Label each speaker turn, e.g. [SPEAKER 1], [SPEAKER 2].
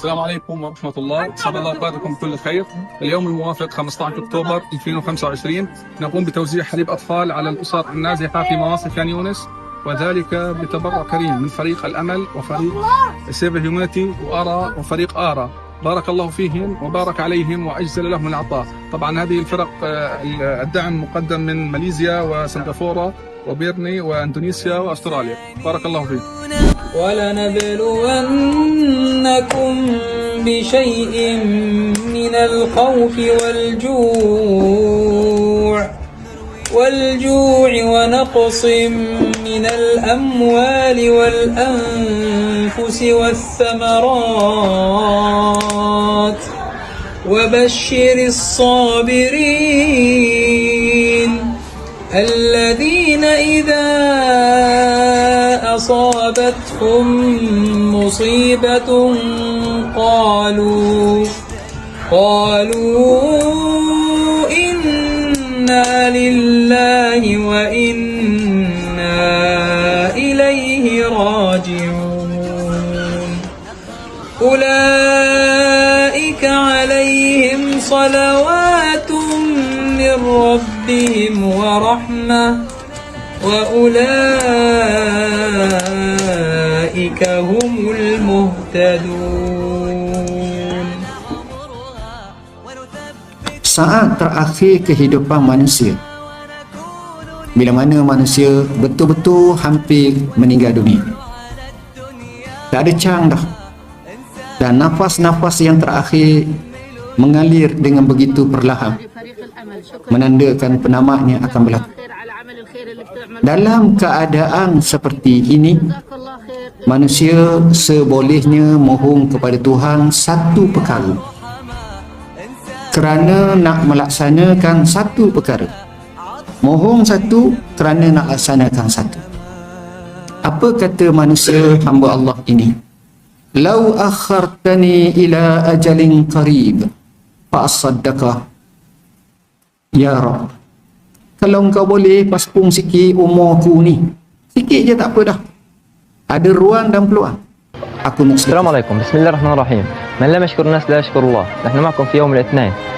[SPEAKER 1] السلام عليكم ورحمة الله، أسعد الله أوقاتكم بكل خير. اليوم الموافق 15 أكتوبر 2025 نقوم بتوزيع حليب أطفال على الأسر النازحة في مواصل خان يونس، وذلك بتبرع كريم من فريق الأمل وفريق سيف هيومانيتي وآرا وفريق آرا. بارك الله فيهم وبارك عليهم وأجزل لهم العطاء. طبعا هذه الفرق الدعم مقدم من ماليزيا وسنغافورة وبيرني وأندونيسيا وأستراليا. بارك الله فيكم.
[SPEAKER 2] ولنبلونكم بشيء من الخوف والجوع ونقص من الأموال والأنفس والثمرات وبشر الصابرين الذين إذا أصابتهم مصيبة قالوا إنا لله وإنا إليه راجعون. أولئك عليهم صلوات من ربهم ورحمة وأولئك هم المهتدون.
[SPEAKER 3] Saat terakhir kehidupan manusia, bila mana manusia betul-betul hampir meninggal dunia, tak ada cang dah, dan nafas-nafas yang terakhir mengalir dengan begitu perlahan, menandakan penamatnya akan berlaku. Dalam keadaan seperti ini, manusia sebolehnya mohon kepada Tuhan satu perkara, kerana nak melaksanakan satu perkara. Mohon satu kerana nak laksanakan satu. Apa kata manusia hamba Allah ini? Lau akhartani ila ajalin qarib fa asaddaqa ya Rabb. Kalau engkau boleh paspung sikit umurku ni, sikit je tak apa dah, ada ruang dan peluang, aku nak.
[SPEAKER 4] السلام عليكم، بسم الله الرحمن الرحيم. من لم يشكر الناس لا يشكر الله. نحن معكم في يوم الاثنين